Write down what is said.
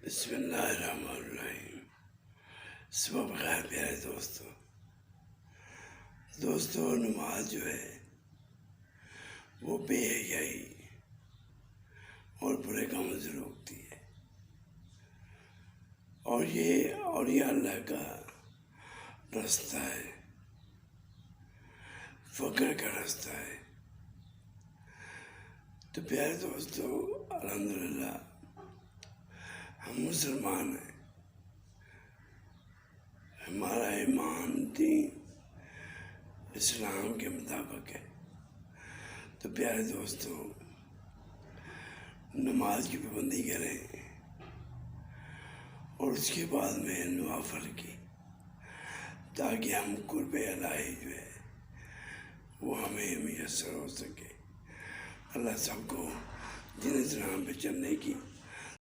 بسم اللہ الرحمن الرحیم۔ صبح بخیر پیارے دوستو، نماز جو ہے وہ بے حیائی اور برے کاموں سے روکتی ہے، اور یہ اللہ کا راستہ ہے، فقر کا راستہ ہے۔ تو پیارے دوستو، الحمدللہ ہم مسلمان ہیں، ہمارا ایمان دین اسلام کے مطابق ہے۔ تو پیارے دوستو، نماز کی پابندی کریں اور اس کے بعد میں نوافل کی، تاکہ ہم قرب الہی جو ہے وہ ہمیں میسر ہو سکے۔ اللہ سب کو دین اسلام پہ چلنے کی